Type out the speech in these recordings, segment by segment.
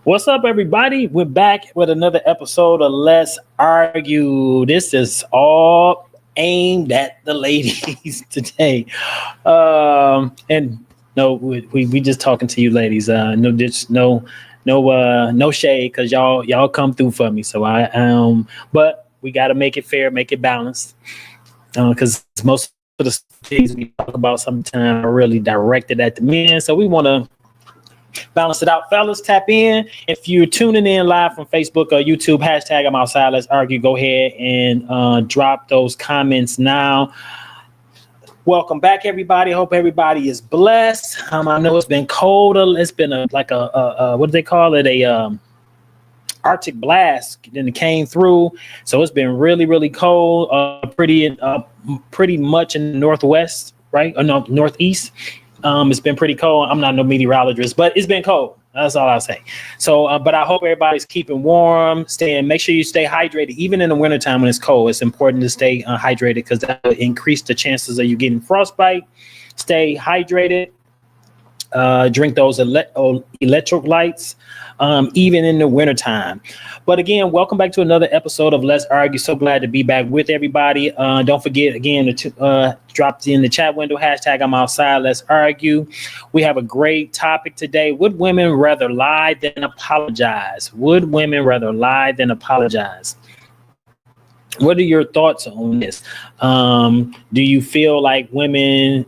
What's up, everybody? We're back with another episode of Let's Argue. This is all aimed at the ladies today. And no, we just talking to you ladies. No shade, because y'all come through for me. So but we got to make it fair, make it balanced, because most of the things we talk about sometimes are really directed at the men. So we want to balance it out. Fellas, tap in. If you're tuning in live from Facebook or YouTube, hashtag I'm outside, let's argue. Go ahead and drop those comments now. Welcome back, everybody. Hope everybody is blessed. I know it's been cold. It's been what do they call it? Arctic blast. Then it came through. So it's been really, really cold. Pretty much in the northwest, right? Or no, northeast. It's been pretty cold. I'm not no meteorologist, but it's been cold. That's all I'll say. So, but I hope everybody's keeping warm, make sure you stay hydrated. Even in the wintertime when it's cold, it's important to stay hydrated, because that will increase the chances of you getting frostbite. Stay hydrated. Drink those electrolytes, even in the wintertime. But again, welcome back to another episode of Let's Argue. So glad to be back with everybody. Don't forget, again, to drop in the chat window, hashtag I'm outside, let's argue. We have a great topic today. Would women rather lie than apologize? Would women rather lie than apologize? What are your thoughts on this? Do you feel like women...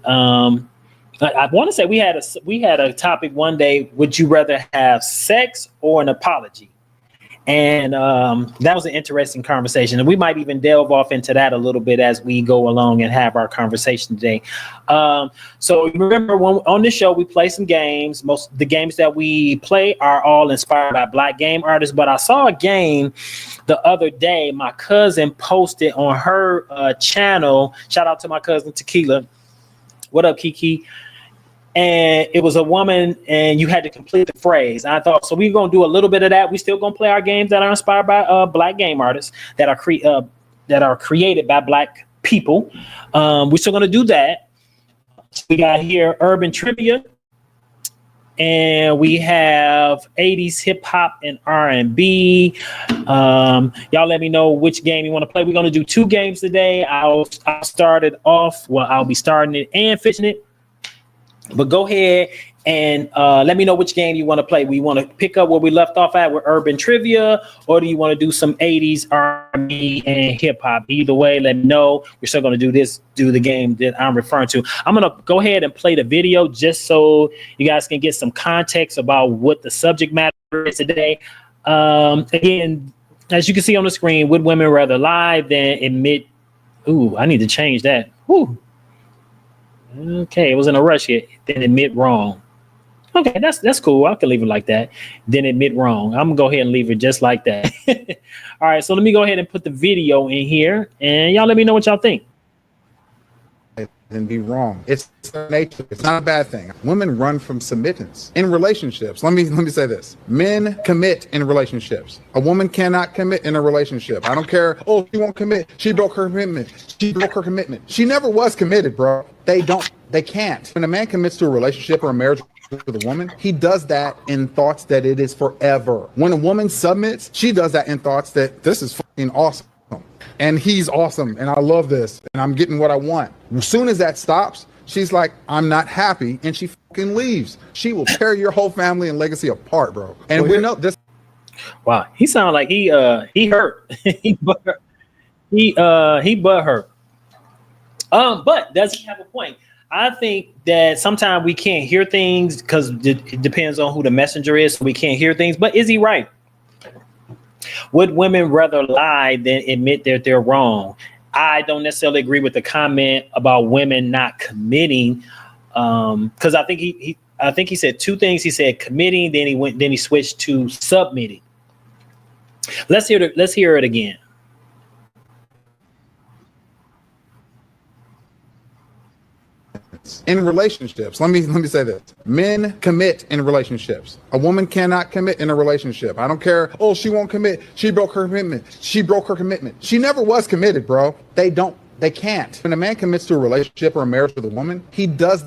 I want to say we had a topic one day. Would you rather have sex or an apology? And that was an interesting conversation. And we might even delve off into that a little bit as we go along and have our conversation today. So remember, on this show, we play some games. Most of the games that we play are all inspired by Black game artists. But I saw a game the other day. My cousin posted on her channel. Shout out to my cousin Tequila. What up, Kiki? And it was a woman, and you had to complete the phrase. I thought, so we're going to do a little bit of that. We still going to play our games that are inspired by Black game artists that are created by Black people. We're still going to do that. We got here urban trivia, and we have 80s hip hop and R&B. Y'all let me know which game you want to play. We're going to do two games today. I'll start it off. Well, I'll be starting it and finishing it. But go ahead and let me know which game you want to play. We want to pick up where we left off at with urban trivia, or do you want to do some 80s R&B and hip hop? Either way, let me know. We're still going to do the game that I'm referring to. I'm going to go ahead and play the video just so you guys can get some context about what the subject matter is today. Again, as you can see on the screen, would women rather lie than admit? Ooh, I need to change that. Ooh. Okay, it was in a rush here. Then admit wrong. Okay, that's cool. I can leave it like that. Then admit wrong. I'm gonna go ahead and leave it just like that. All right, so let me go ahead and put the video in here, and y'all let me know what y'all think. And be wrong. It's their nature. It's not a bad thing. Women run from submittance in relationships. Let me say this. Men commit in relationships. A woman cannot commit in a relationship. I don't care. Oh, she won't commit. She broke her commitment. She broke her commitment. She never was committed, bro. They can't. When a man commits to a relationship or a marriage with a woman, he does that in thoughts that it is forever. When a woman submits, she does that in thoughts that this is fucking awesome. And he's awesome, and I love this, and I'm getting what I want. As soon as that stops, she's like, I'm not happy, and she fucking leaves. She will tear your whole family and legacy apart, bro. And we know this. Wow, he sounded like he hurt. he butt hurt. But does he have a point? I think that sometimes we can't hear things because it depends on who the messenger is. So we can't hear things. But is he right? Would women rather lie than admit that they're wrong? I don't necessarily agree with the comment about women not committing, because I think he said two things. He said committing, then he switched to submitting. Let's hear it again. In relationships, let me say this. Men commit in relationships. A woman cannot commit in a relationship. I don't care. Oh, she won't commit. She broke her commitment. She broke her commitment. She never was committed, bro. They can't. When a man commits to a relationship or a marriage with a woman, he does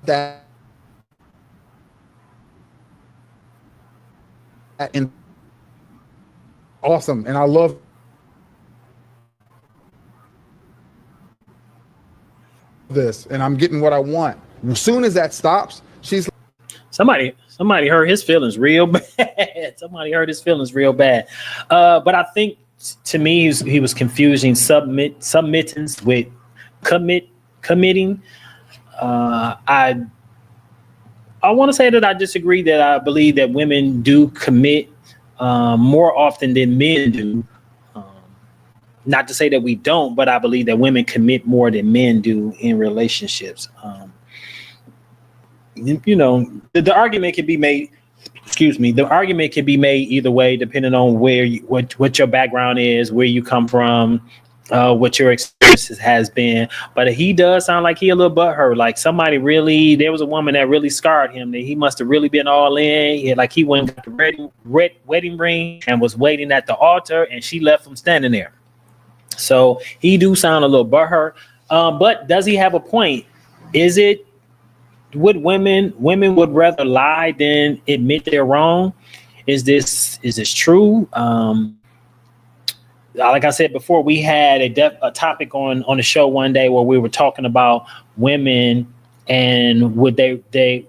that and awesome. And I love this, and I'm getting what I want. As soon as that stops, she's somebody hurt his feelings real bad. Somebody hurt his feelings real bad. But I think to me, he was confusing submittance with committing. I want to say that I disagree, that I believe that women do commit more often than men do. Not to say that we don't, but I believe that women commit more than men do in relationships. The argument can be made. Excuse me. The argument can be made either way, depending on what your background is, where you come from, what your experiences has been. But he does sound like he a little butthurt. Like there was a woman that really scarred him. That he must have really been all in. Like he went and got the red wedding ring and was waiting at the altar, and she left him standing there. So he do sound a little butthurt. But does he have a point? Would women would rather lie than admit they're wrong? Is this true? Like I said before, we had a topic on the show one day where we were talking about women and would they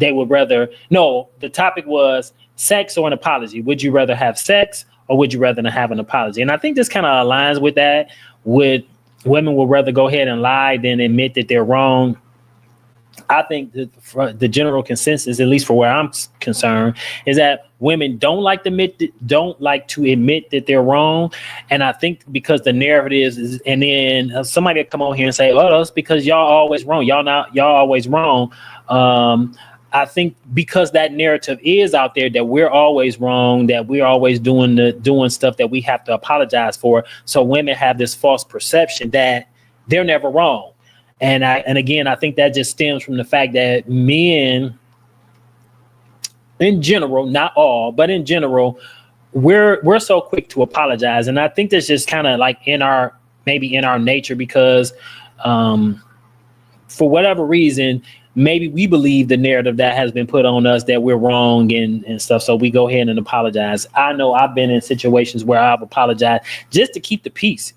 would rather. No, the topic was sex or an apology. Would you rather have sex or would you rather not have an apology? And I think this kind of aligns with that. Would women would rather go ahead and lie than admit that they're wrong? I think the general consensus, at least for where I'm concerned, is that women don't like to admit that they're wrong. And I think because the narrative is, and then somebody will come on here and say, "Oh, that's because y'all always wrong. Y'all always wrong." I think because that narrative is out there that we're always wrong, that we're always doing stuff that we have to apologize for. So women have this false perception that they're never wrong. And again, I think that just stems from the fact that men, in general, not all, but in general, we're so quick to apologize. And I think that's just kind of like in our nature, because for whatever reason, maybe we believe the narrative that has been put on us that we're wrong and stuff. So we go ahead and apologize. I know I've been in situations where I've apologized just to keep the peace,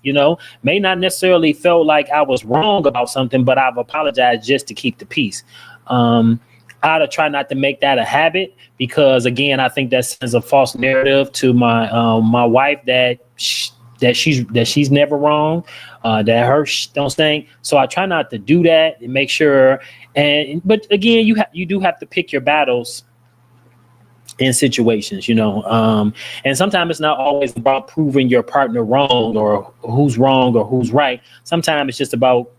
may not necessarily felt like I was wrong about something, but I've apologized just to keep the peace. I'd try not to make that a habit because, again, I think that sends a false narrative to my wife that she's never wrong, that her don't stink. So I try not to do that and make sure. But again, you do have to pick your battles in situations, and sometimes it's not always about proving your partner wrong or who's wrong or who's right. Sometimes it's just about,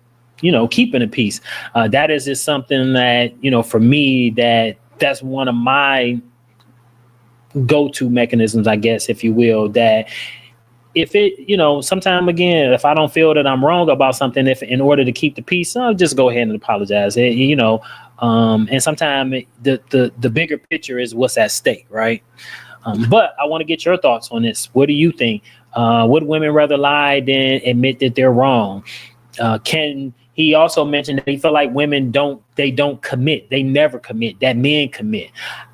keeping the peace. That is just something that, for me, that's one of my go-to mechanisms, I guess, if you will, that if it, sometime again, if I don't feel that I'm wrong about something, if in order to keep the peace, I'll just go ahead and apologize. And sometimes the bigger picture is what's at stake, right? But I want to get your thoughts on this. What do you think? Would women rather lie than admit that they're wrong? He also mentioned that he felt like women don't commit. They never commit, that men commit.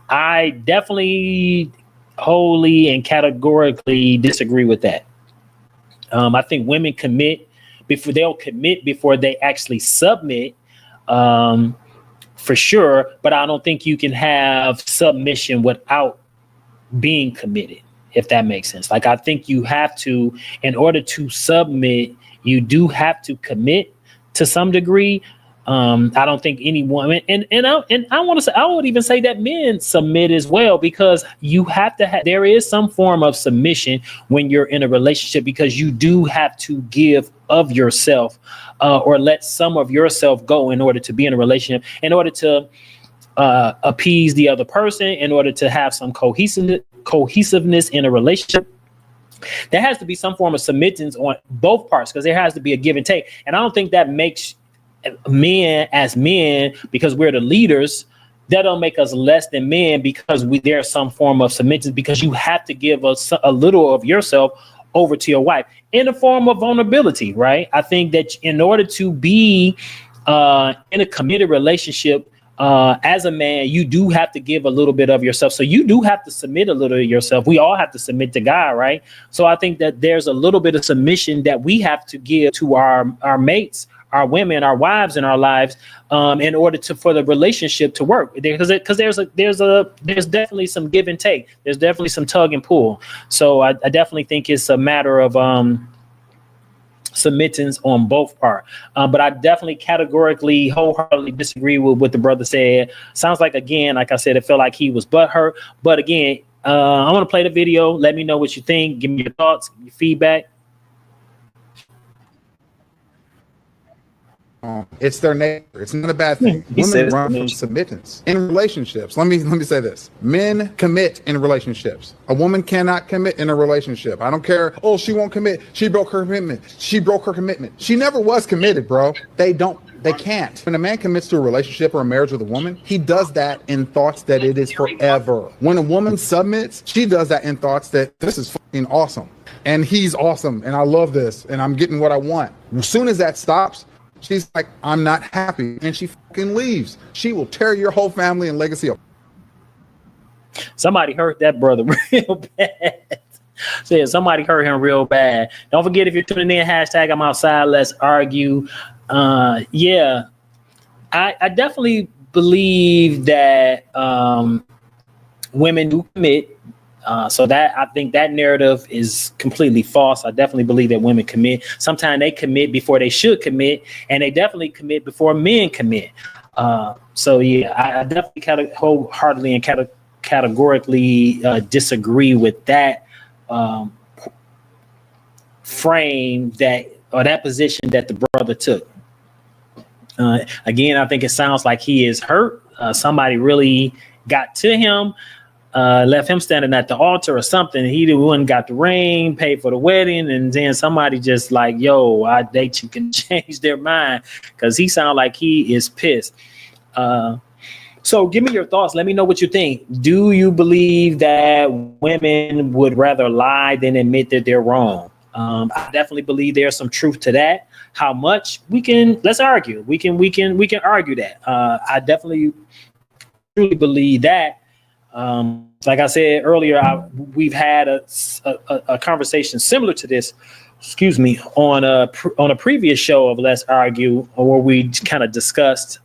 I definitely wholly and categorically disagree with that. I think women commit before they actually submit, for sure. But I don't think you can have submission without being committed, if that makes sense. Like, I think you have to, in order to submit, you do have to commit to some degree. I don't think any woman, and I want to say, I would even say that men submit as well, because you have to have, there is some form of submission when you're in a relationship, because you do have to give of yourself, or let some of yourself go in order to be in a relationship, in order to appease the other person, in order to have some cohesiveness in a relationship. There has to be some form of submittance on both parts, because there has to be a give and take. And I don't think that makes men as men, because we're the leaders, that don't make us less than men, because there's some form of submission, because you have to give us a little of yourself over to your wife in a form of vulnerability, right? I think that in order to be in a committed relationship, as a man, you do have to give a little bit of yourself. So you do have to submit a little of yourself. We all have to submit to God, right? So I think that there's a little bit of submission that we have to give to our mates, our women, our wives in our lives, in order for the relationship to work. Because there's definitely some give and take. There's definitely some tug and pull. So I definitely think it's a matter of submittance on both part. But I definitely categorically, wholeheartedly disagree with what the brother said. Sounds like, again, like I said, it felt like he was butthurt. But again, I want to play the video. Let me know what you think. Give me your thoughts, your feedback. It's their nature. It's not a bad thing. Women run from submittance in relationships. Let me say this: men commit in relationships. A woman cannot commit in a relationship. I don't care. Oh, she won't commit. She broke her commitment. She broke her commitment. She never was committed, bro. They can't. When a man commits to a relationship or a marriage with a woman, he does that in thoughts that it is forever. When a woman submits, she does that in thoughts that this is fucking awesome, and he's awesome, and I love this, and I'm getting what I want. As soon as that stops, she's like, I'm not happy. And she fucking leaves. She will tear your whole family and legacy up. Somebody hurt that brother real bad. So yeah, somebody hurt him real bad. Don't forget, if you're tuning in, hashtag I'm outside, let's argue. Yeah, I definitely believe that women do commit. So that I think that narrative is completely false. I definitely believe that women commit. Sometimes they commit before they should commit, and they definitely commit before men commit. So yeah, I definitely wholeheartedly and categorically disagree with that frame that position that the brother took. Again, I think it sounds like he is hurt. Somebody really got to him. Left him standing at the altar or something. He the one got the ring, paid for the wedding, and then somebody just like, yo, I date you, can change their mind, because he sounded like he is pissed. So give me your thoughts. Let me know what you think. Do you believe that women would rather lie than admit that they're wrong? I definitely believe there's some truth to that. How much? Let's argue. We can argue that. I definitely truly believe that. Like I said earlier, we've had a conversation similar to this, on a previous show of Let's Argue, where we kind of discussed,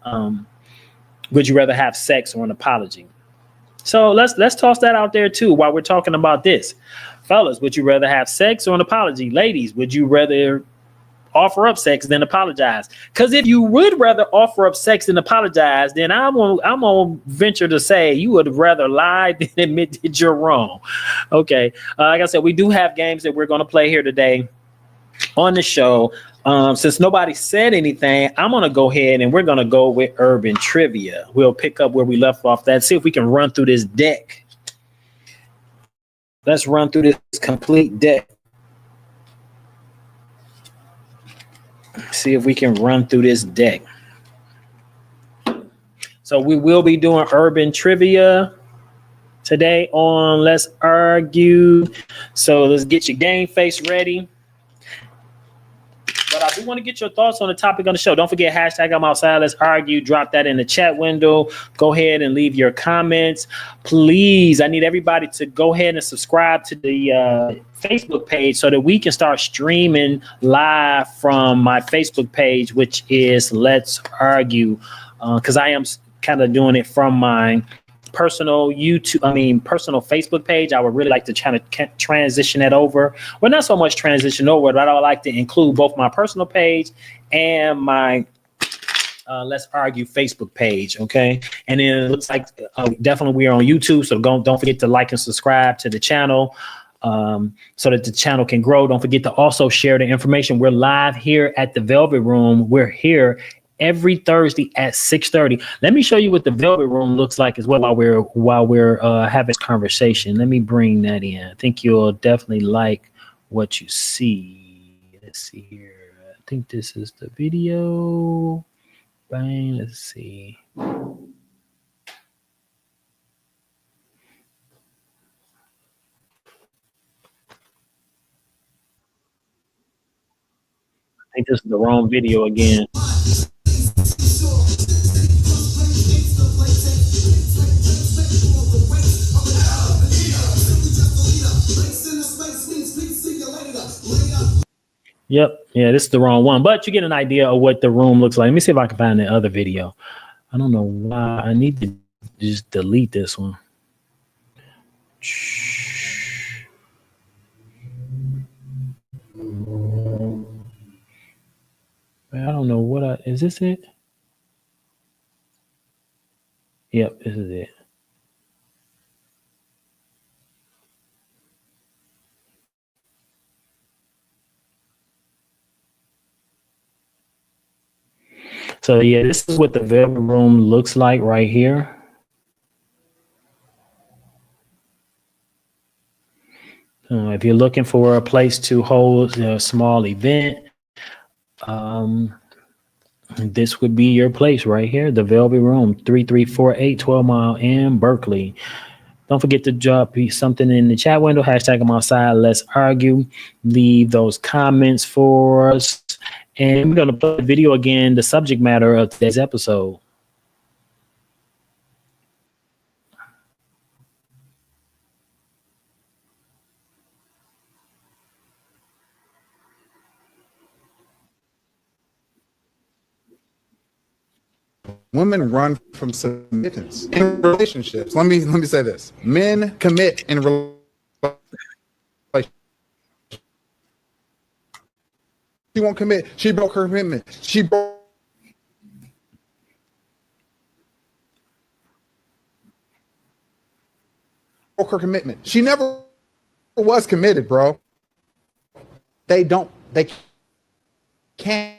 would you rather have sex or an apology? So let's toss that out there too while we're talking about this. Fellas, would you rather have sex or an apology? Ladies, would you rather offer up sex than apologize? Because if you would rather offer up sex than apologize, then I'm gonna venture to say you would rather lie than admit that you're wrong. Okay, like I said, we do have games that we're gonna play here today on the show. Since nobody said anything, I'm gonna go ahead and we're gonna go with urban trivia. We'll pick up where we left off. See if we can run through this deck. Let's run through this complete deck. See if we can run through this deck. So we will be doing urban trivia today on Let's Argue. So let's get your game face ready. But I do want to get your thoughts on the topic on the show. Don't forget, hashtag I'm outside, let's argue. Drop that in the chat window. Go ahead and leave your comments. Please, I need everybody to go ahead and subscribe to the Facebook page so that we can start streaming live from my Facebook page, which is Let's Argue. Because I am kind of doing it from my personal Facebook page. I would really like to try to transition that over. Well, not so much transition over, but I would like to include both my personal page and my Let's Argue Facebook page. Okay. And then it looks like definitely we are on YouTube. So don't forget to like and subscribe to the channel so that the channel can grow. Don't forget to also share the information. We're live here at the Velvet Room. We're here every Thursday at 6:30. Let me show you what the Velvet Room looks like as well while we're having this conversation. Let me bring that in. I think you'll definitely like what you see. Let's see here. I think this is the video. Bang. Let's see. I think this is the wrong video again. Yep. Yeah, this is the wrong one, but you get an idea of what the room looks like. Let me see if I can find the other video. I don't know why I need to just delete this one. I don't know is this it? Yep, this is it. So yeah, this is what the velvet room looks like right here. If you're looking for a place to hold a small event, this would be your place right here, the Velvet Room, 3348 12 Mile in Berkeley. Don't forget to drop something in the chat window, hashtag I'm outside, let's argue. Leave those comments for us. And we're going to play the video again, the subject matter of today's episode. Women run from submittance in relationships. Let me say this: men commit in relationships. She won't commit. She broke her commitment. She broke her commitment. She never was committed, bro. They can't.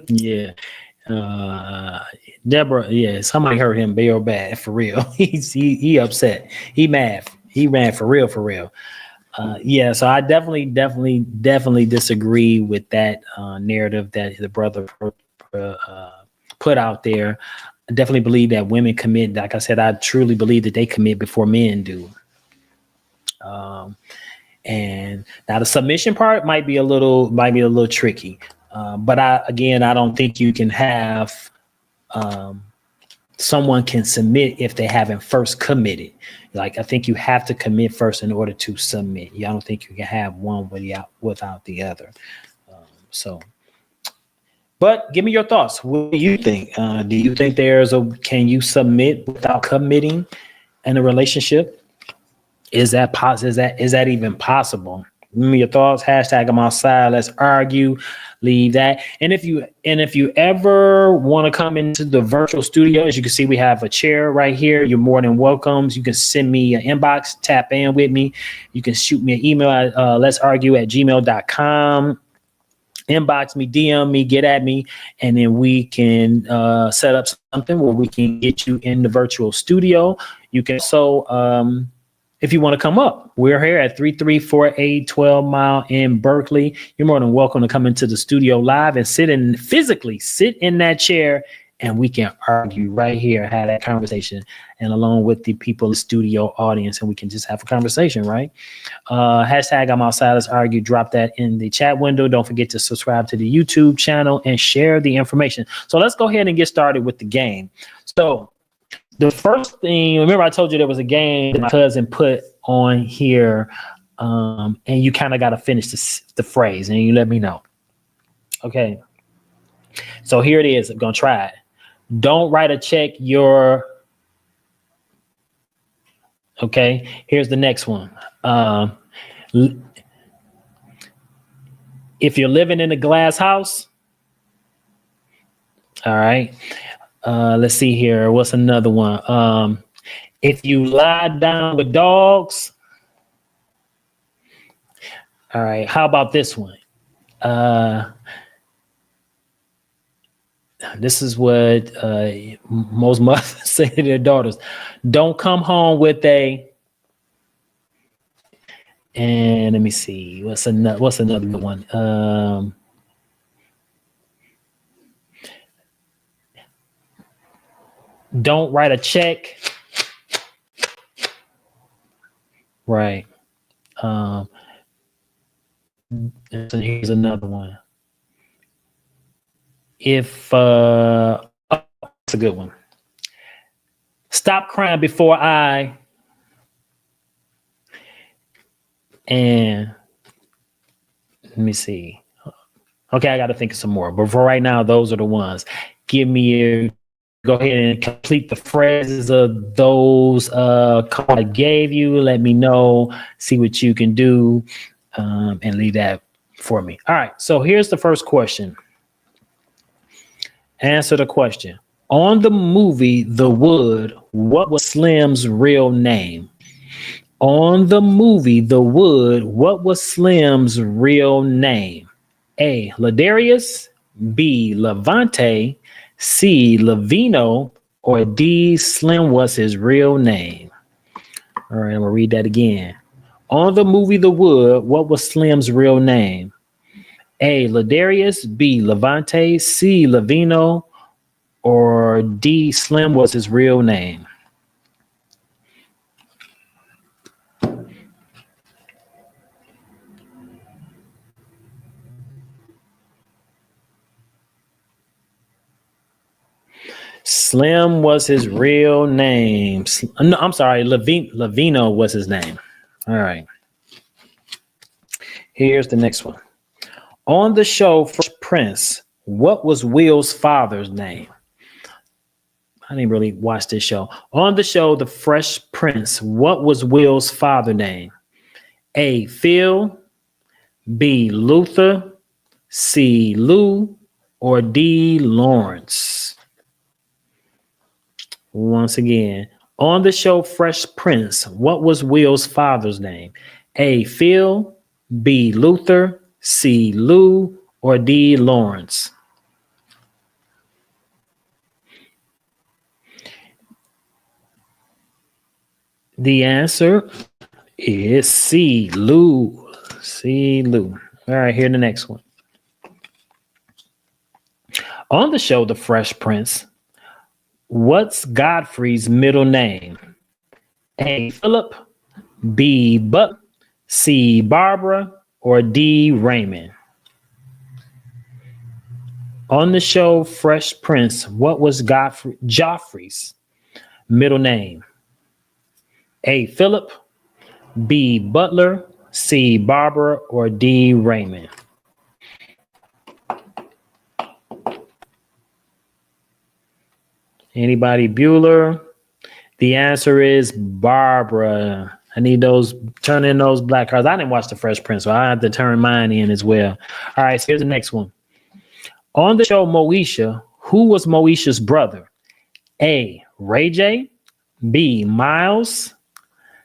Yeah. Deborah, yeah, somebody hurt him real bad for real. He upset. He mad. He ran for real. Yeah, so I definitely disagree with that narrative that the brother put out there. I definitely believe that women commit. Like I said, I truly believe that they commit before men do. And now the submission part might be a little tricky. But I don't think you can have someone can submit if they haven't first committed. Like, I think you have to commit first in order to submit. I don't think you can have one without the other. But give me your thoughts. What do you think? Do you think can you submit without committing in a relationship? Is that even possible? Give me your thoughts. Hashtag I'm outside. Let's argue. Leave that. And if you ever want to come into the virtual studio, as you can see, we have a chair right here. You're more than welcome. You can send me an inbox, tap in with me. You can shoot me an email at letsargue@gmail.com. Inbox me, DM me, get at me, and then we can set up something where we can get you in the virtual studio. You can if you want to come up, we're here at 3348 12 Mile in Berkeley. You're more than welcome to come into the studio live and physically sit in that chair, and we can argue right here, have that conversation, and along with the people in the studio audience, and we can just have a conversation, right? Hashtag I'm outside, let's argue. Drop that in the chat window. Don't forget to subscribe to the YouTube channel and share the information. So let's go ahead and get started with the game. So the first thing, remember I told you there was a game that my cousin put on here, and you kind of got to finish the phrase, and you let me know. Okay. So here it is. I'm going to try it. Don't write a check okay. Here's the next one. If you're living in a glass house, all right. Let's see here. What's another one? If you lie down with dogs. All right. How about this one? This is what most mothers say to their daughters. Don't come home with and let me see. What's another good one? Don't write a check. Right. So here's another one. That's a good one. Stop crying before I. And let me see. Okay, I got to think of some more. But for right now, those are the ones. Give me your. Go ahead and complete the phrases of those cards I gave you. Let me know. See what you can do, and leave that for me. All right. So here's the first question. Answer the question. On the movie The Wood, what was Slim's real name? On the movie The Wood, what was Slim's real name? A. Ladarius, B. Levante, C. Levino, or D. Slim was his real name. All right, I'm gonna read that again. On the movie The Wood, what was Slim's real name? A. Ladarius, B. Levante, C. Levino, or D. Slim was his real name. Slim was his real name. No, I'm sorry, Levino was his name. All right. Here's the next one. On the show Fresh Prince, what was Will's father's name? I didn't really watch this show. On the show The Fresh Prince, what was Will's father's name? A. Phil, B. Luther, C. Lou, or D. Lawrence? Once again, on the show Fresh Prince, what was Will's father's name? A. Phil, B. Luther, C. Lou, or D. Lawrence? The answer is C. Lou. C. Lou. All right, here the next one. On the show The Fresh Prince, what's Godfrey's middle name? A. Philip, B. Buck, C. Barbara, or D. Raymond? On the show Fresh Prince, what was Joffrey's middle name? A. Philip, B. Butler, C. Barbara, or D. Raymond? Anybody Bueller? The answer is Barbara. I need those, turn in those black cards. I didn't watch The Fresh Prince, so I have to turn mine in as well. All right, so here's the next one. On the show Moesha, who was Moesha's brother? A. Ray J, B. Miles,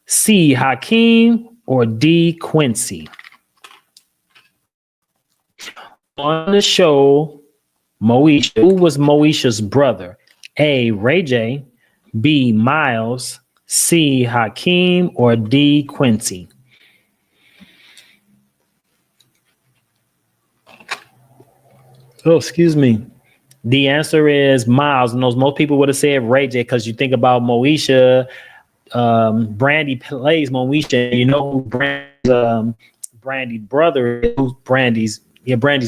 C. Hakeem, or D. Quincy? On the show Moesha, who was Moesha's brother? A. Ray J, B. Miles, C. Hakeem, or D. Quincy? Oh, excuse me. The answer is Miles. And most people would have said Ray J because you think about Moesha. Brandy plays Moesha. You know who Brandy's brother is, who Brandy's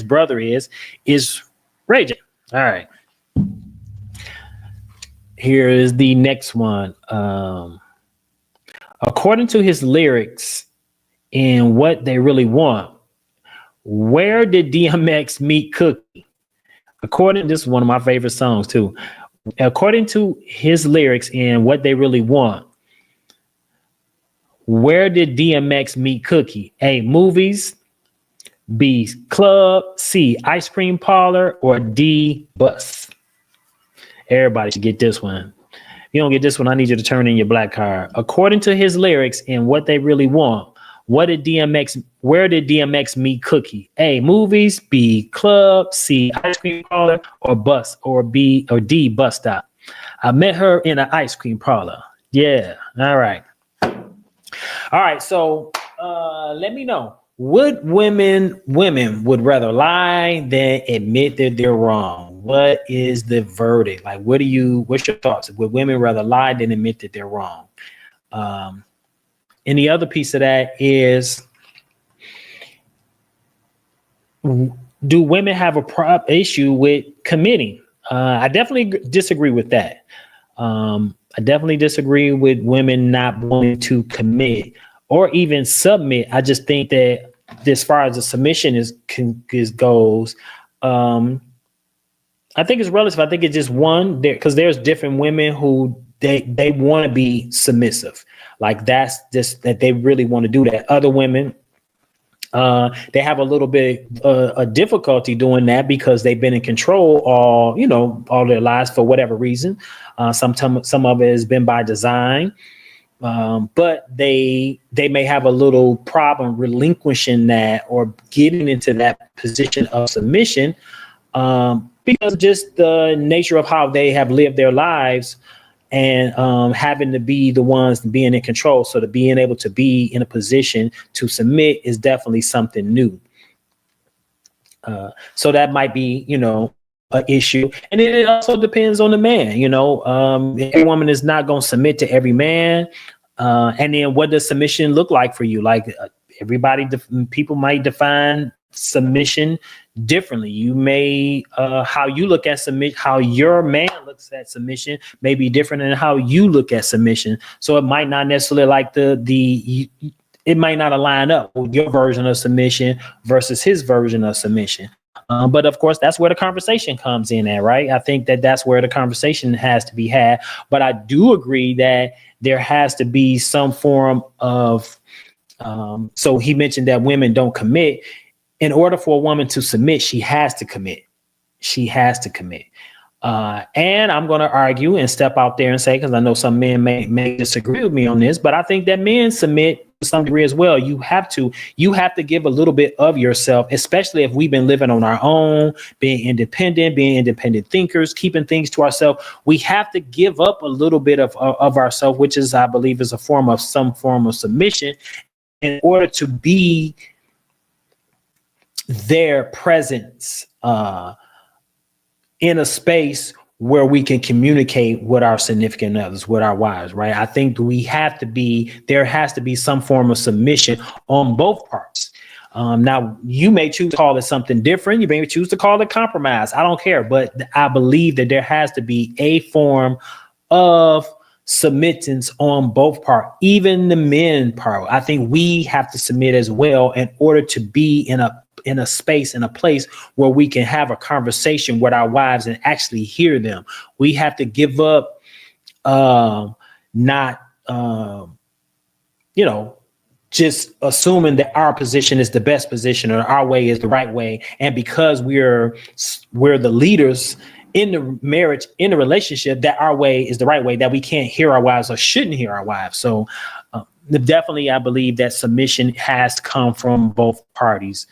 brother is Ray J. All right. Here is the next one. According to his lyrics in What They Really Want, where did DMX meet Cookie? This is one of my favorite songs too. According to his lyrics in What They Really Want, where did DMX meet Cookie? A. Movies, B. Club, C. Ice cream parlor, or D. Bus? Everybody should get this one. If you don't get this one, I need you to turn in your black card. According to his lyrics in What They Really Want, where did DMX meet Cookie? A. Movies, B. Club, C. Ice cream parlor, or bus, or B or D. Bus stop? I met her in an ice cream parlor. Yeah. All right. All right. So let me know. Would women would rather lie than admit that they're wrong? What is the verdict? Like, what's your thoughts? Would women rather lie than admit that they're wrong? And the other piece of that is, do women have a issue with committing? I definitely disagree with that. I definitely disagree with women not wanting to commit or even submit. I just think that as far as the submission goes, I think it's relative. I think it's just one there because there's different women who they want to be submissive. Like that's just that they really want to do that. Other women, they have a little bit a difficulty doing that because they've been in control all their lives for whatever reason. Sometimes some of it has been by design, but they may have a little problem relinquishing that or getting into that position of submission because just the nature of how they have lived their lives. And having to be the ones being in control. So to being able to be in a position to submit is definitely something new. So that might be, an issue. And then it also depends on the man, every woman is not going to submit to every man. And then what does submission look like for you? Like people might define submission differently. You may how you look at submission, how your man looks at submission may be different than how you look at submission. So it might not necessarily like it might not align up with your version of submission versus his version of submission. But of course, that's where the conversation comes in at, right? I think that's where the conversation has to be had. But I do agree that there has to be some form of so he mentioned that women don't commit. In order for a woman to submit, she has to commit. She has to commit. And I'm going to argue and step out there and say, because I know some men may disagree with me on this, but I think that men submit to some degree as well. You have to give a little bit of yourself, especially if we've been living on our own, being independent thinkers, keeping things to ourselves. We have to give up a little bit of ourselves, which is, I believe, is some form of submission in order to be their presence in a space where we can communicate with our significant others, with our wives, right? I think there has to be some form of submission on both parts. Now, you may choose to call it something different. You may choose to call it compromise. I don't care. But I believe that there has to be a form of submittance on both parts, even the men part. I think we have to submit as well in order to be in a space, in a place where we can have a conversation with our wives and actually hear them. We have to give up just assuming that our position is the best position or our way is the right way. And because we're the leaders in the marriage, in the relationship, that our way is the right way, that we can't hear our wives or shouldn't hear our wives. So definitely, I believe that submission has to come from both parties.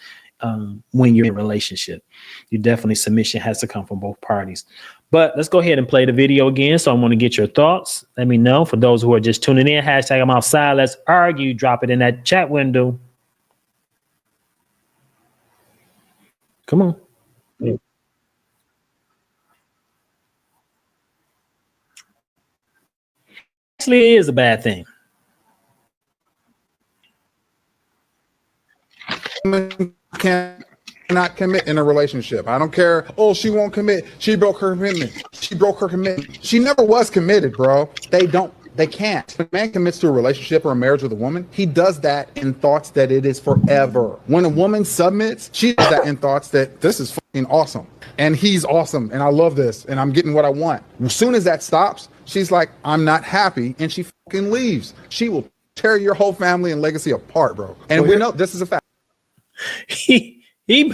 When you're in a relationship, submission has to come from both parties. But let's go ahead and play the video again. So I want to get your thoughts. Let me know. For those who are just tuning in, hashtag I'm outside. Let's argue. Drop it in that chat window. Come on. Actually, it is a bad thing. Cannot commit in a relationship. I don't care. Oh, she won't commit. She broke her commitment. She never was committed, bro. They can't. When a man commits to a relationship or a marriage with a woman, he does that in thoughts that it is forever. When a woman submits, she does that in thoughts that this is fucking awesome. And he's awesome. And I love this. And I'm getting what I want. As soon as that stops, she's like, I'm not happy. And she fucking leaves. She will tear your whole family and legacy apart, bro. And we know this is a fact. He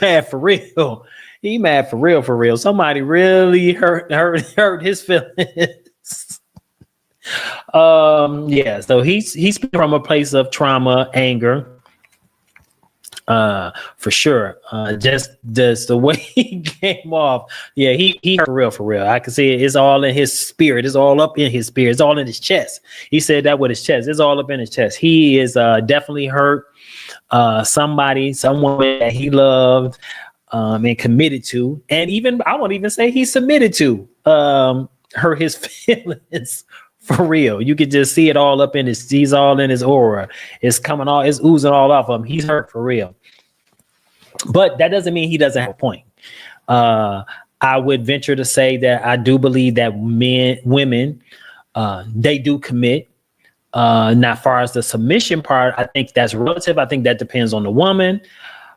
mad for real. He mad for real. Somebody really hurt his feelings. Yeah. So he's from a place of trauma, anger. For sure. Just the way he came off. Yeah, he hurt for real. I can see it. It's all in his spirit. It's all up in his spirit. It's all in his chest. He said that with his chest. It's all up in his chest. He is definitely hurt. Someone that he loved and committed to, and even I won't even say he submitted to, hurt his feelings for real. You could just see it all up in he's all in his aura. It's oozing all off of him. He's hurt for real. But that doesn't mean he doesn't have a point. I would venture to say that I do believe that women they do commit. Now, as far as the submission part, I think that's relative. I think that depends on the woman,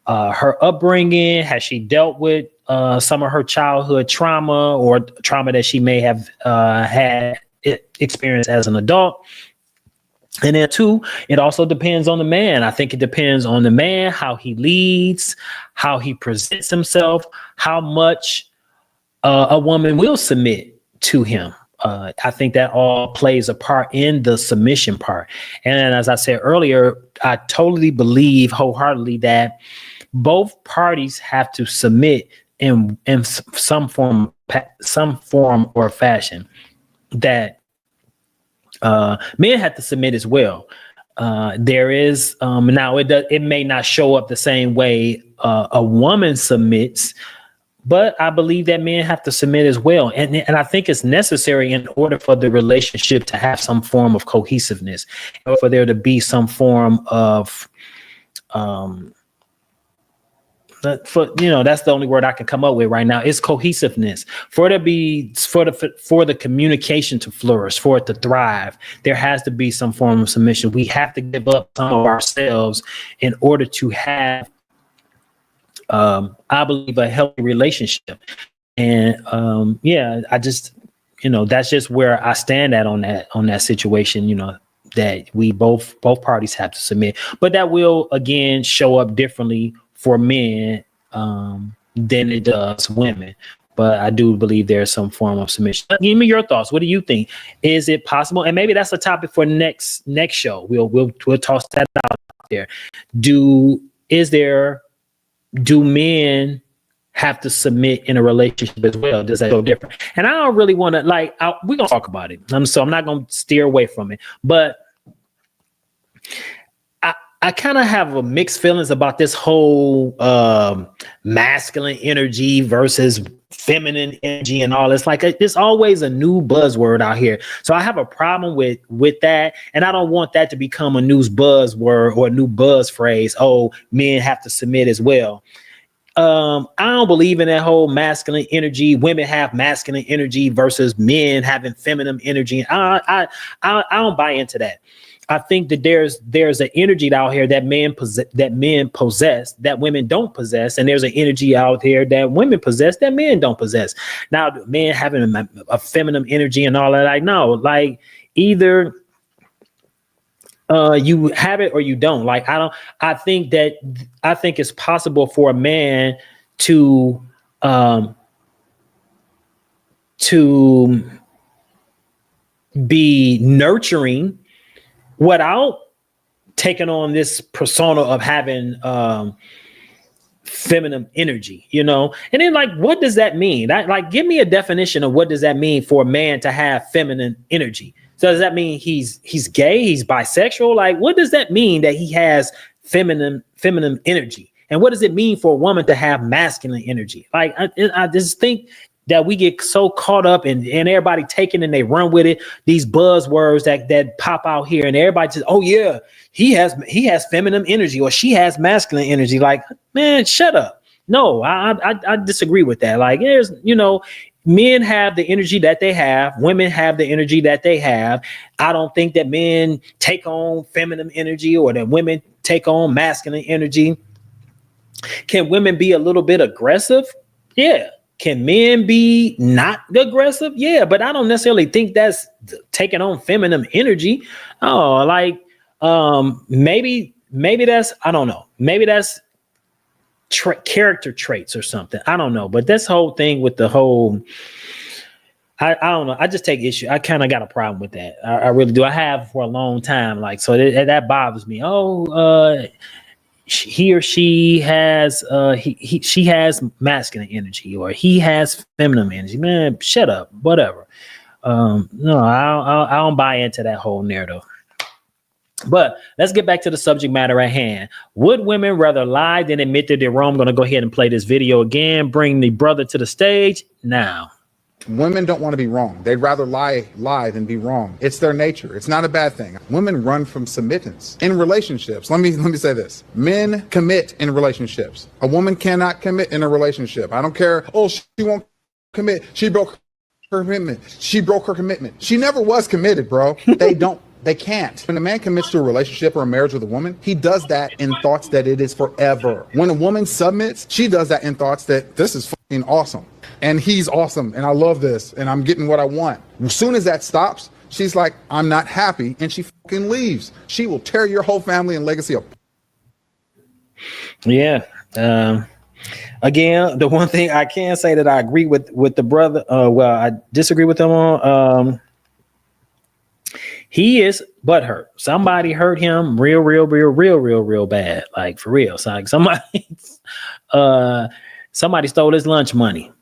her upbringing. Has she dealt with some of her childhood trauma or trauma that she may have had experienced as an adult? And then two, it also depends on the man. I think it depends on the man, how he leads, how he presents himself, how much a woman will submit to him. I think that all plays a part in the submission part. And as I said earlier, I totally believe wholeheartedly that both parties have to submit in some form or fashion. That men have to submit as well. There is now it may not show up the same way a woman submits, but I believe that men have to submit as well. And I think it's necessary in order for the relationship to have some form of cohesiveness, or for there to be some form of that's the only word I can come up with right now, is cohesiveness. For the communication to flourish, for it to thrive, there has to be some form of submission. We have to give up some of ourselves in order to have, I believe, a healthy relationship. And I just, that's just where I stand at on that situation. That we both parties have to submit, but that will again show up differently for men than it does women. But I do believe there's some form of submission. Give me your thoughts. What do you think? Is it possible? And maybe that's a topic for next show. We'll toss that out there. Do men have to submit in a relationship as well? Does that go different? And I don't really want to we're gonna talk about it. So I'm not gonna steer away from it, but I kind of have a mixed feelings about this whole masculine energy versus feminine energy and all. It's like there's always a new buzzword out here. So I have a problem with that. And I don't want that to become a new buzzword or a new buzz phrase. Oh, men have to submit as well. I don't believe in that whole masculine energy. Women have masculine energy versus men having feminine energy. I don't buy into that. I think that there's an energy out here that men possess that women don't possess, and there's an energy out there that women possess that men don't possess. Now, men having a feminine energy and all that, either you have it or you don't. I think it's possible for a man to be nurturing without taking on this persona of having feminine energy, and then what does that mean? Give me a definition of what does that mean for a man to have feminine energy. So does that mean he's gay? He's bisexual? What does that mean that he has feminine energy? And what does it mean for a woman to have masculine energy? I just think that we get so caught up and everybody taking and they run with it. These buzzwords that pop out here, and everybody just, oh yeah, he has feminine energy or she has masculine energy. Man, shut up. No, I disagree with that. There's, men have the energy that they have. Women have the energy that they have. I don't think that men take on feminine energy or that women take on masculine energy. Can women be a little bit aggressive? Yeah. Can men be not aggressive? Yeah, but I don't necessarily think that's taking on feminine energy. Oh, maybe that's, I don't know. Maybe that's character traits or something. I don't know. But this whole thing with the whole, I don't know. I just take issue. I kind of got a problem with that. I really do. I have for a long time. So that bothers me. Oh, he or she has she has masculine energy or he has feminine energy. Man, shut up. Whatever. No, I don't buy into that whole narrative. But let's get back to the subject matter at hand. Would women rather lie than admit that they're wrong? I'm going to go ahead and play this video again. Bring the brother to the stage now. Women don't want to be wrong. They'd rather lie than be wrong. It's their nature. It's not a bad thing. Women run from submittance in relationships. Let me say this. Men commit in relationships. A woman cannot commit in a relationship. I don't care. Oh, she won't commit. She broke her commitment. She broke her commitment. She never was committed, bro. They can't. When a man commits to a relationship or a marriage with a woman, he does that in thoughts that it is forever. When a woman submits, she does that in thoughts that this is fucking awesome. And he's awesome. And I love this. And I'm getting what I want. As soon as that stops, she's like, I'm not happy. And she fucking leaves. She will tear your whole family and legacy apart. Yeah. Again, the one thing I can say that I agree with the brother, well, I disagree with him on, he is butthurt. Somebody hurt him real bad, like for real. So like somebody stole his lunch money.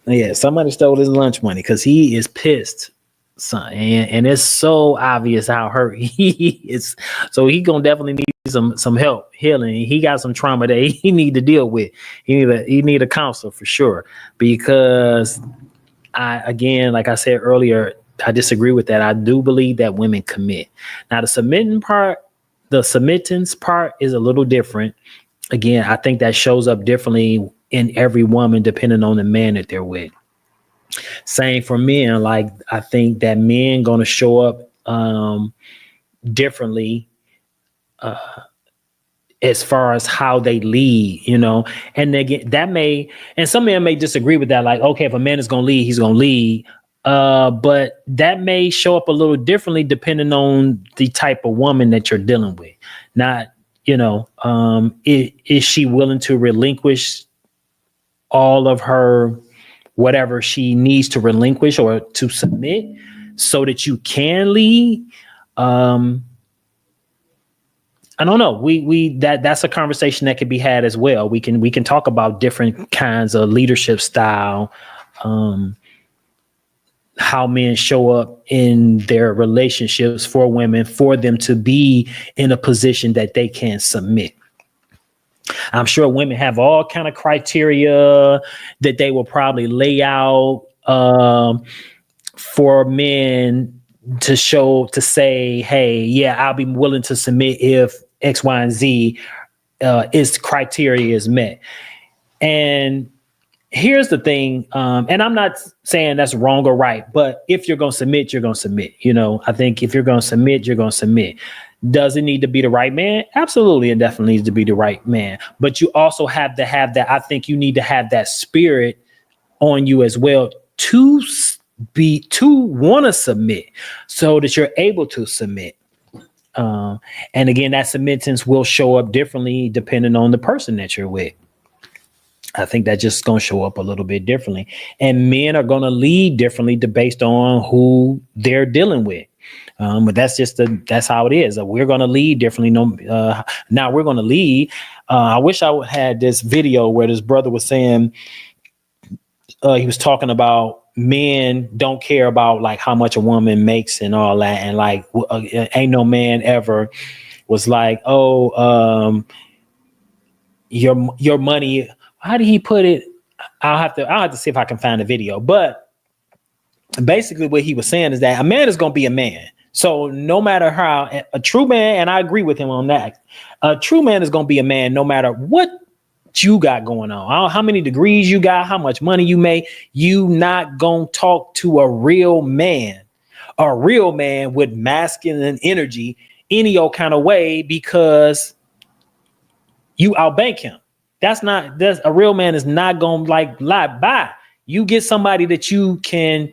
Yeah, somebody stole his lunch money because he is pissed, son, and it's so obvious how hurt he is. So he gonna definitely need some help healing. He got some trauma that he need to deal with. He need a counselor for sure. Because again, like I said earlier, I disagree with that. I do believe that women commit. Now the submittance part is a little different. Again, I think that shows up differently in every woman depending on the man that they're with. Same for men. Like I think that men gonna show up differently as far as how they lead, and again, and some men may disagree with that. Like, okay, if a man is gonna lead, he's gonna lead. But that may show up a little differently depending on the type of woman that you're dealing with. Not, is she willing to relinquish all of her whatever she needs to relinquish or to submit so that you can lead? I don't know. That's a conversation that could be had as well. We can talk about different kinds of leadership style, how men show up in their relationships for women, for them to be in a position that they can submit. I'm sure women have all kind of criteria that they will probably lay out for men to say, hey, yeah, I'll be willing to submit if X, Y, and Z criteria is met. And here's the thing, and I'm not saying that's wrong or right, but if you're going to submit, you're going to submit. I think if you're going to submit, you're going to submit. Does it need to be the right man? Absolutely. It definitely needs to be the right man. But you also have to have that. I think you need to have that spirit on you as well to want to submit so that you're able to submit. And again, that submittance will show up differently depending on the person that you're with. I think that's just going to show up a little bit differently. And men are going to lead differently based on who they're dealing with. But that's how it is. We're going to lead differently. Now we're going to lead. I wish I had this video where this brother was saying, he was talking about men don't care about like how much a woman makes and all that. And like, ain't no man ever was like, your money. How did he put it? I'll have to see if I can find the video. But basically what he was saying is that a man is going to be a man. So no matter how a true man, and I agree with him on that, a true man is going to be a man no matter what you got going on, how many degrees you got, how much money you make. You not going to talk to a real man with masculine energy any old kind of way because you outbank him. That's a real man is not going to like lie by. You get somebody that you can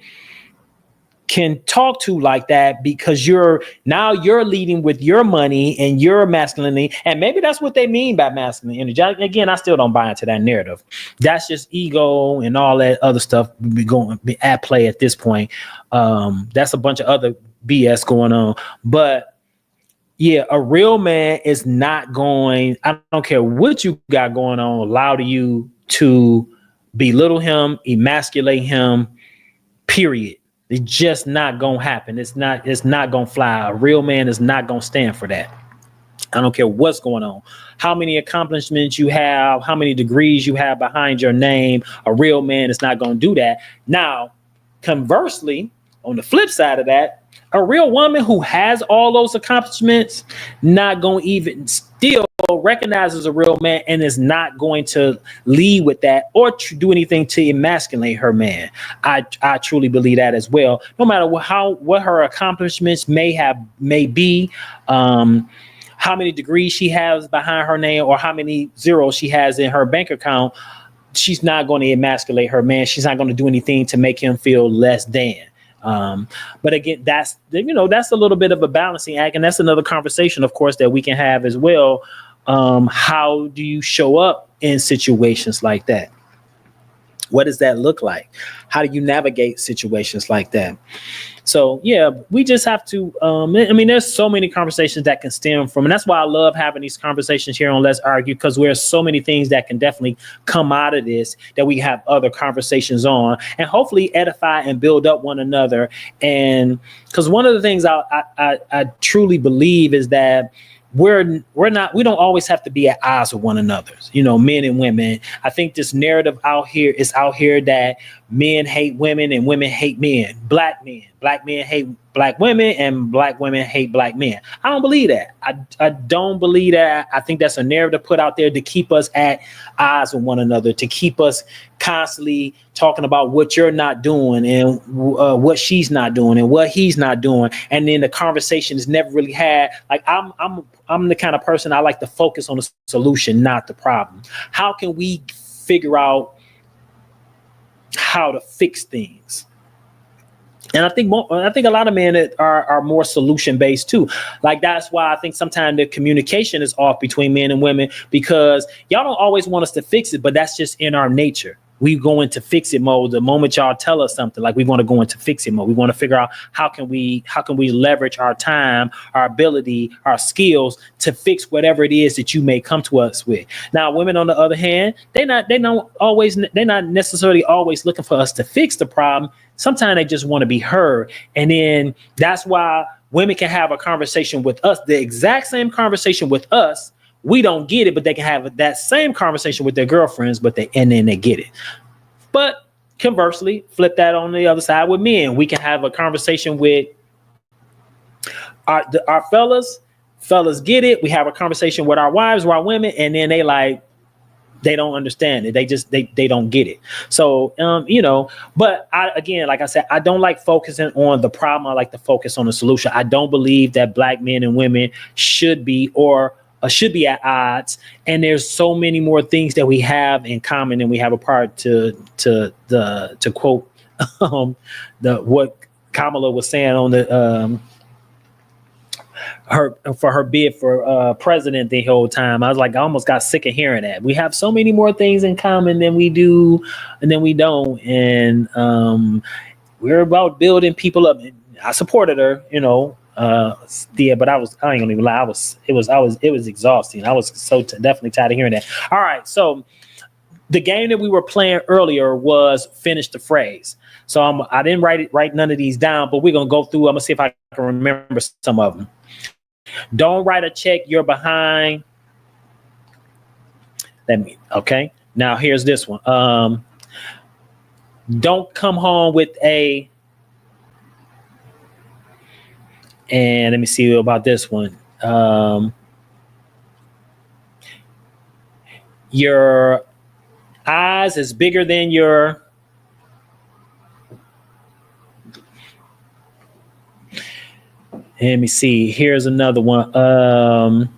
talk to like that because you're leading with your money and your masculinity. And maybe that's what they mean by masculine energy. Again, I still don't buy into that narrative. That's just ego and all that other stuff going at play at this point. That's a bunch of other BS going on. But yeah, a real man is not going, I don't care what you got going on, allow you to belittle him, emasculate him, period. It's just not going to happen. It's not going to fly. A real man is not going to stand for that. I don't care what's going on, how many accomplishments you have, how many degrees you have behind your name. A real man is not going to do that. Now, conversely, on the flip side of that, a real woman who has all those accomplishments, not going to even still recognizes a real man and is not going to lead with that or do anything to emasculate her man. I truly believe that as well. No matter what her accomplishments may be, how many degrees she has behind her name or how many zeros she has in her bank account, she's not going to emasculate her man. She's not going to do anything to make him feel less than. But again, that's a little bit of a balancing act, and that's another conversation, of course, that we can have as well. How do you show up in situations like that? What does that look like? How do you navigate situations like that? So yeah, we just have to. There's so many conversations that can stem from, and that's why I love having these conversations here on Let's Argue, because there's so many things that can definitely come out of this that we have other conversations on, and hopefully edify and build up one another. And because one of the things I truly believe is that we don't always have to be at odds with one another, men and women. I think this narrative out here that men hate women and women hate men, black men hate black women and black women hate black men. I don't believe that. I don't believe that. I think that's a narrative put out there to keep us at odds with one another, to keep us constantly talking about what you're not doing and what she's not doing and what he's not doing. And then the conversation is never really had. Like I'm the kind of person, I like to focus on the solution, not the problem. How can we figure out how to fix things? And I think a lot of men are more solution based too. Like that's why I think sometimes the communication is off between men and women, because y'all don't always want us to fix it, but that's just in our nature. We go into fix it mode the moment y'all tell us something. Like we want to go into fix it mode. We want to figure out how can we leverage our time, our ability, our skills to fix whatever it is that you may come to us with. Now, women on the other hand, they're not necessarily always looking for us to fix the problem. Sometimes they just want to be heard. And then that's why women can have a conversation with us, the exact same conversation with us. We don't get it, but they can have that same conversation with their girlfriends, and then they get it. But conversely, flip that on the other side with men. We can have a conversation with our fellas. Fellas get it. We have a conversation with our wives or our women, and then they don't understand it. They don't get it. So, but like I said, I don't like focusing on the problem. I like to focus on the solution. I don't believe that black men and women should be at odds. And there's so many more things that we have in common, and we have a part to quote what Kamala was saying on the her bid for president the whole time. I was like, I almost got sick of hearing that. We have so many more things in common than we do, and then we don't. And we're about building people up. I supported her, but I ain't gonna even lie. It was exhausting. I was so definitely tired of hearing that. All right. So the game that we were playing earlier was finish the phrase. So I didn't write none of these down, but we're going to go through. I'm gonna see if I can remember some of them. Don't write a check you're behind. Okay. Now here's this one. Don't come home with and let me see about this one. Your eyes is bigger than your let me see. Here's another one.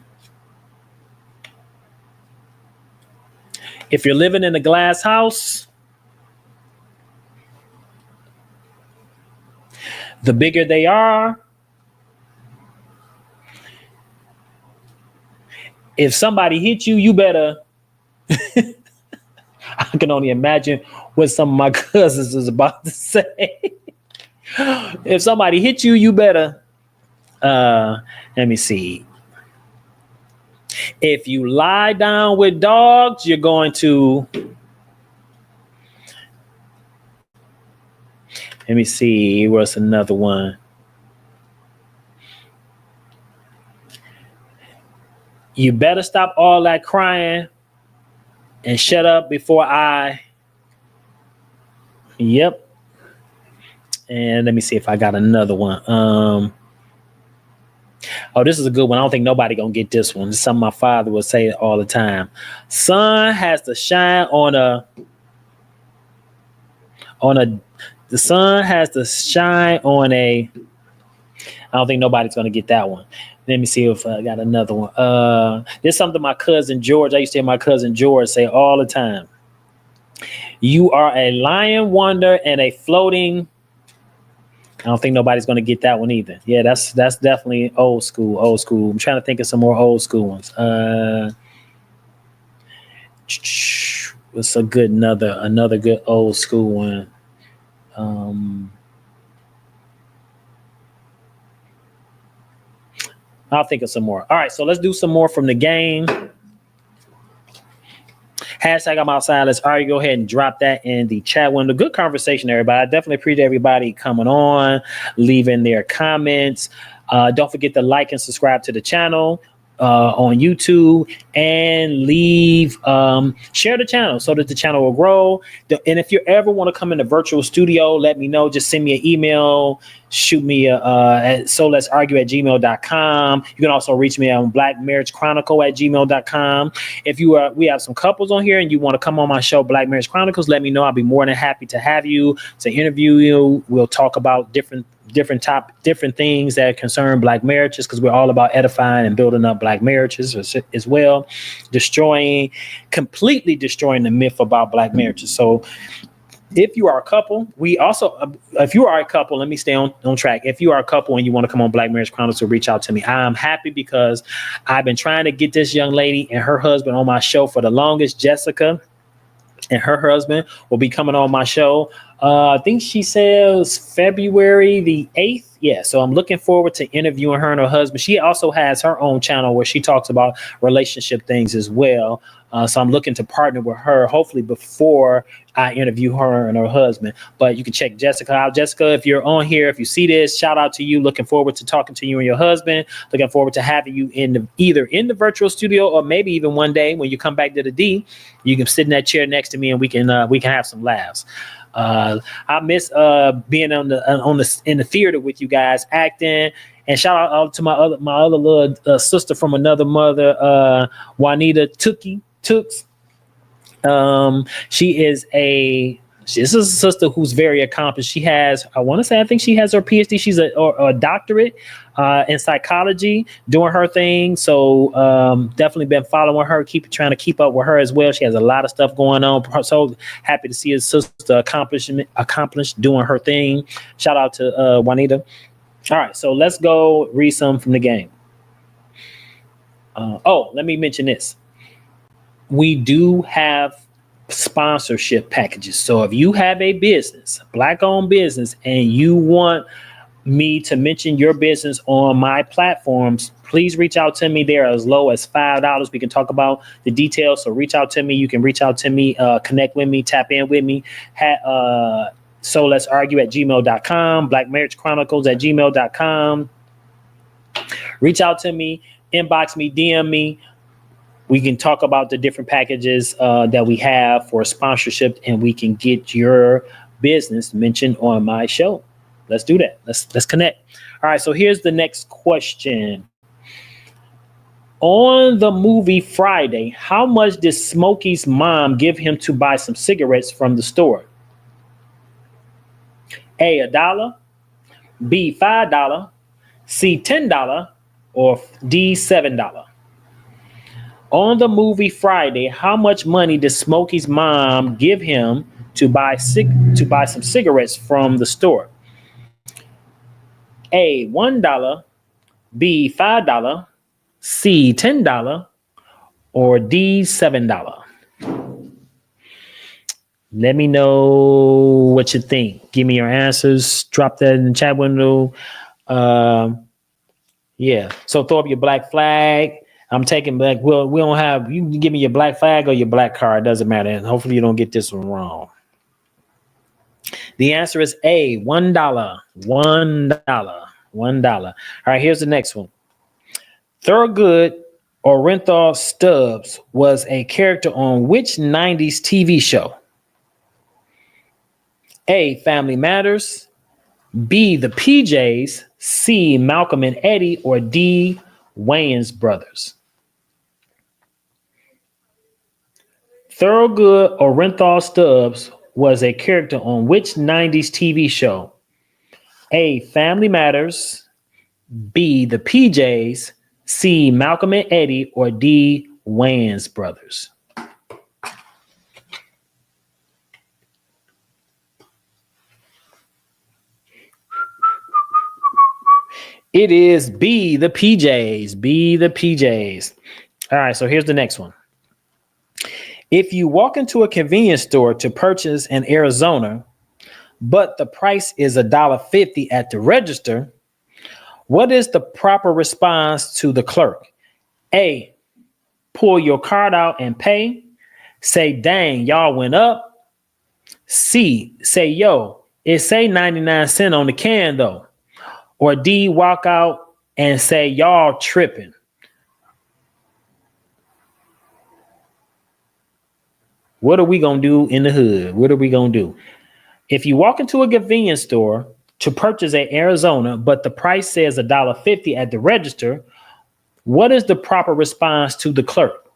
If you're living in a glass house, the bigger they are, if somebody hit you, you better. I can only imagine what some of my cousins is about to say. If somebody hit you, you better. Let me see. If you lie down with dogs, you're going to. Let me see. What's another one? You better stop all that crying and shut up before I. Yep. And let me see if I got another one. Oh, this is a good one. I don't think nobody gonna get this one. It's something my father would say all the time. Sun has to shine on a the sun has to shine on a. I don't think nobody's gonna get that one. Let me see if I got another one. There's something my cousin George. I used to hear my cousin George say all the time. You are a lion wonder and a floating. I don't think nobody's going to get that one either. Yeah, that's definitely old school. Old school. I'm trying to think of some more old school ones. What's a good another good old school one? I'll think of some more. All right, so let's do some more from the game. Hashtag I'm outside. Let's already go ahead and drop that in the chat window. Good conversation, everybody. I definitely appreciate everybody coming on, leaving their comments. Don't forget to like and subscribe to the channel on YouTube, and share the channel so that the channel will grow. And if you ever want to come in the virtual studio, let me know. Just send me an email, shoot me at soletsargue@gmail.com. You can also reach me on blackmarriagechronicle@gmail.com. If we have some couples on here and you want to come on my show, Black Marriage Chronicles, let me know. I'll be more than happy to have you, to interview you. We'll talk about different things that concern Black marriages, because we're all about edifying and building up Black marriages as well, completely destroying the myth about Black marriages. So if you are a couple, if you are a couple, let me stay on track. If you are a couple and you want to come on Black Marriage Chronicles, to reach out to me. I'm happy because I've been trying to get this young lady and her husband on my show for the longest. Jessica and her husband will be coming on my show. I think she says February the 8th. Yeah, so I'm looking forward to interviewing her and her husband. She also has her own channel where she talks about relationship things as well. So I'm looking to partner with her, hopefully before I interview her and her husband. But you can check Jessica out. Jessica, if you're on here, if you see this, shout out to you. Looking forward to talking to you and your husband. Looking forward to having you either in the virtual studio, or maybe even one day when you come back to the D, you can sit in that chair next to me and we can have some laughs. I miss being in the theater with you guys, acting. And shout out to my other little sister from another mother, Juanita Tooks. She's a sister who's very accomplished. She has, I think she has her PhD. She's a doctorate in psychology, doing her thing. So definitely been following her, trying to keep up with her as well. She has a lot of stuff going on. So happy to see his sister accomplished doing her thing. Shout out to Juanita. All right, so let's go read some from the game. Let me mention this. We do have sponsorship packages. So if you have a business, Black-owned business, and you want me to mention your business on my platforms, please reach out to me. They're as low as $5. We can talk about the details. So reach out to me. You can reach out to me, connect with me, tap in with me. So let's argue @gmail.com, blackmarriagechronicles@gmail.com. Reach out to me, inbox me, DM me. We can talk about the different packages that we have for sponsorship, and we can get your business mentioned on my show. Let's do that. Let's connect. All right. So here's the next question. On the movie Friday, how much did Smokey's mom give him to buy some cigarettes from the store? A, $1, B, $5, C, $10, or D, $7. On the movie Friday, how much money did Smokey's mom give him to buy some cigarettes from the store? A, $1, B, $5, C, $10, or D, $7. Let me know what you think. Give me your answers. Drop that in the chat window. Yeah. So throw up your black flag. I'm taking black. Well, we don't have. You can give me your black flag or your black card. Doesn't matter. And hopefully you don't get this one wrong. The answer is A, $1. $1. All right. Here's the next one. Thurgood Orenthal Stubbs was a character on which 90s TV show? A, Family Matters, B, the PJs, C, Malcolm and Eddie, or D, Wayans Brothers? Thorogood Orenthal Stubbs was a character on which 90s TV show? A, Family Matters, B, the PJs, C, Malcolm and Eddie, or D, Wayans Brothers? It is B, the PJs. B, the PJs. All right, so here's the next one. If you walk into a convenience store to purchase an Arizona, but the price is $1.50 at the register, what is the proper response to the clerk? A, pull your card out and pay. Say, dang, y'all went up. C, say, yo, it say 99 cents on the can though. Or D, walk out and say, y'all tripping. What are we going to do in the hood? What are we going to do? If you walk into a convenience store to purchase an Arizona, but the price says $1.50 at the register, what is the proper response to the clerk?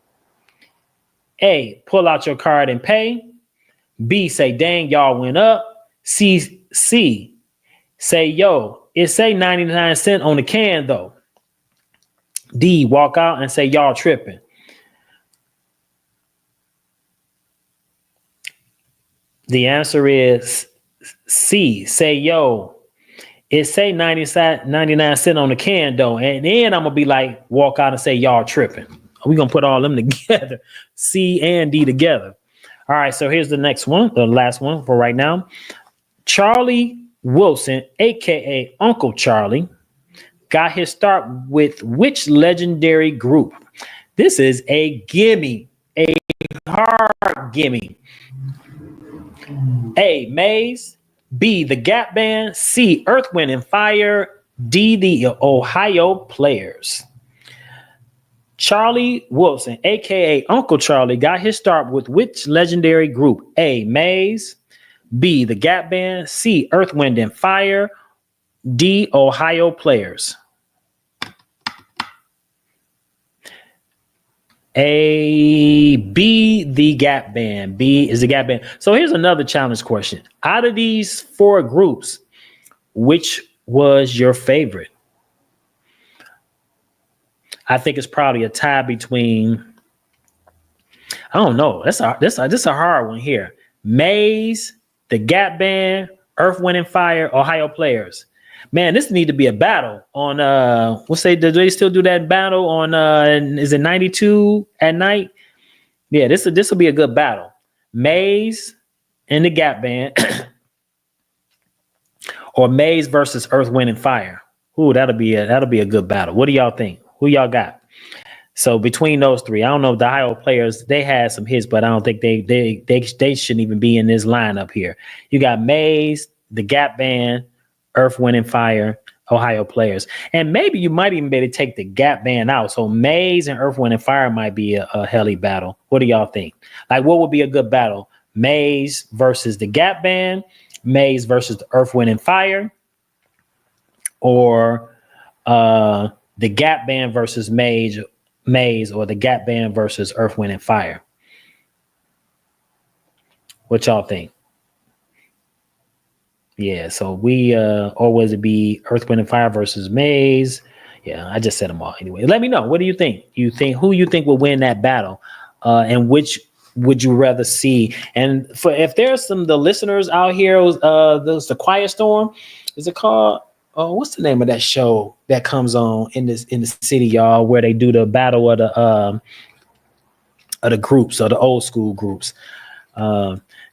A, pull out your card and pay. B, say, dang, y'all went up. C, say, yo, it say 99 cents on the can though. D, walk out and say, y'all tripping. The answer is C, say, yo, it say 99 cents on the can though. And then I'm gonna be like, walk out and say, y'all tripping. We're gonna put all them together, C and D together. All right, so here's the next one, the last one for right now. Charlie Wilson, aka Uncle Charlie, got his start with which legendary group? This is a gimme, a hard gimme. A, Maze, B, the Gap Band, C, Earth, Wind and Fire, D, the Ohio Players. Charlie Wilson, aka Uncle Charlie, got his start with which legendary group? A, Maze, B, the Gap Band, C, Earth, Wind and Fire, D, Ohio Players. A, B, the Gap Band. B is the Gap Band. So here's another challenge question. Out of these four groups, which was your favorite? I think it's probably a tie between, I don't know. This is a hard one here. Maze, the Gap Band, Earth, Wind and Fire, Ohio Players. Man, this need to be a battle on do they still do that battle on is it 92 at night? Yeah, this will be a good battle. Maze and the Gap Band or Maze versus Earth, Wind and Fire. Ooh, that'll be a good battle. What do y'all think? Who y'all got? So between those three, I don't know if the Ohio Players, they had some hits, but I don't think they shouldn't even be in this lineup here. You got Maze, the Gap Band, Earth, Wind and Fire, Ohio Players. And maybe you might even be able to take the Gap Band out. So Maze and Earth, Wind and Fire might be a helly battle. What do y'all think? Like, what would be a good battle? Maze versus the Gap Band, Maze versus the Earth, Wind and Fire, or the Gap Band versus Maze, or the Gap Band versus Earth, Wind and Fire. What y'all think? Yeah, so or was it be Earth, Wind and Fire versus Maze? Yeah, I just said them all anyway. Let me know. What do you think? Who you think will win that battle? And which would you rather see? And if there's the listeners out here, there's the Quiet Storm. Is it called? What's the name of that show that comes on in the city, y'all, where they do the battle of the groups, or the old school groups?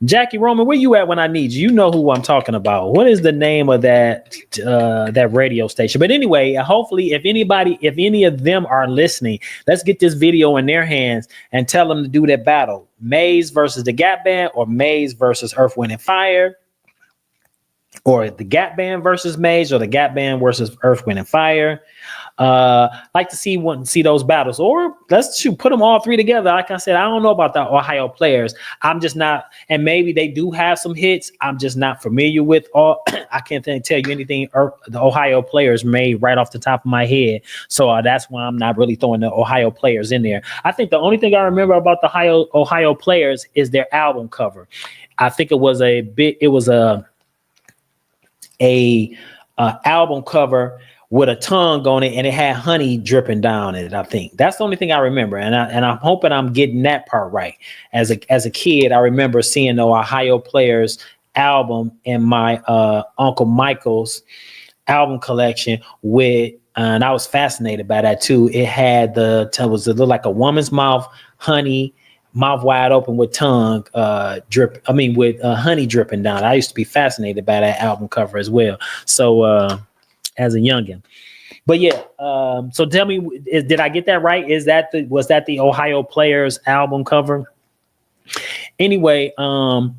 Jackie Roman, where you at when I need you? You know who I'm talking about. What is the name of that radio station? But anyway, hopefully, if any of them are listening, let's get this video in their hands and tell them to do that battle. Maze versus the Gap Band, or Maze versus Earth, Wind and Fire, or the Gap Band versus Maze, or the Gap Band versus Earth, Wind and Fire. Like to see those battles, or let's put them all three together. Like I said, I don't know about the Ohio players. I'm just not, and maybe they do have some hits. I'm just not familiar with all. I can't tell you anything the Ohio players made right off the top of my head. So that's why I'm not really throwing the Ohio players in there. I think the only thing I remember about the Ohio players is their album cover. I think it was a album cover with a tongue on it, and it had honey dripping down it. I think that's the only thing I remember, and I'm hoping I'm getting that part right. As a kid, I remember seeing the Ohio Players album in my Uncle Michael's album collection and I was fascinated by that too. It had it looked like a woman's mouth, honey, mouth wide open with tongue with honey dripping down. I used to be fascinated by that album cover as well. So as a youngin. But yeah, so tell me, did I get that right? Was that the Ohio Players album cover? Anyway,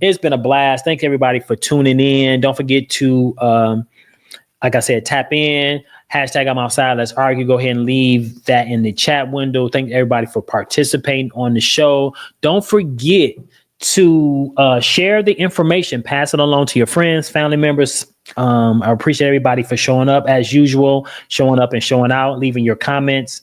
it's been a blast. Thank everybody for tuning in. Don't forget to, like I said, tap in. Hashtag I'm outside. Let's argue. Go ahead and leave that in the chat window. Thank everybody for participating on the show. Don't forget to share the information, pass it along to your friends, family members. I appreciate everybody for showing up as usual, showing up and showing out, leaving your comments.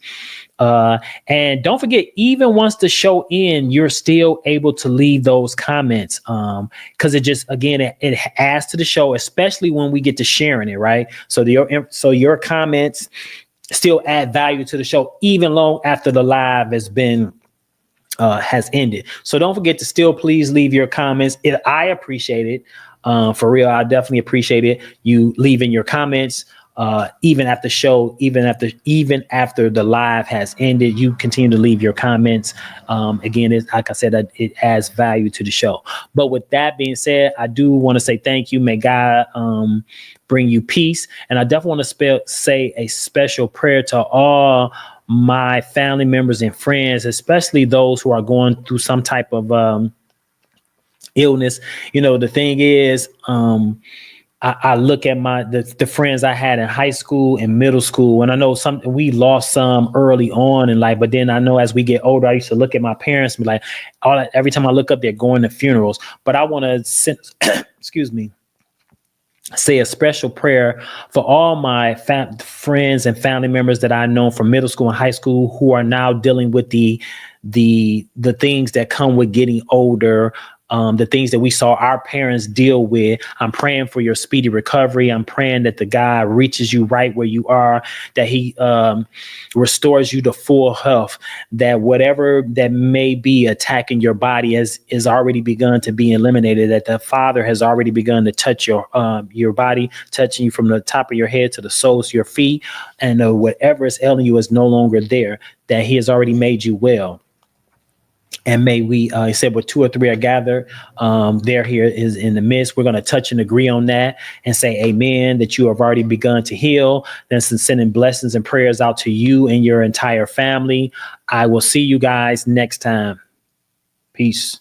And don't forget, even once the show ends, you're still able to leave those comments. Cause it just, again, it adds to the show, especially when we get to sharing it. Right. So your comments still add value to the show, even long after the live has ended. So don't forget to still please leave your comments. I appreciate it. For real, I definitely appreciate it. You leaving your comments, even after the show, even after the live has ended, you continue to leave your comments. Again, like I said, it adds value to the show. But with that being said, I do want to say thank you. May God bring you peace. And I definitely want to say a special prayer to all my family members and friends, especially those who are going through some type of illness. The thing is, I look at the friends I had in high school and middle school, and I know we lost some early on in life, but then I know as we get older, I used to look at my parents and be like, every time I look up, they're going to funerals. But I want to say a special prayer for all my friends and family members that I know from middle school and high school who are now dealing with the things that come with getting older. The things that we saw our parents deal with. I'm praying for your speedy recovery. I'm praying that the God reaches you right where you are, that he restores you to full health, that whatever that may be attacking your body is already begun to be eliminated, that the Father has already begun to touch your body, touching you from the top of your head to the soles of your feet, and whatever is ailing you is no longer there, that he has already made you well. And may we, he said, where two or three are gathered, there here is in the midst. We're going to touch and agree on that and say amen, that you have already begun to heal. Then sending blessings and prayers out to you and your entire family. I will see you guys next time. Peace.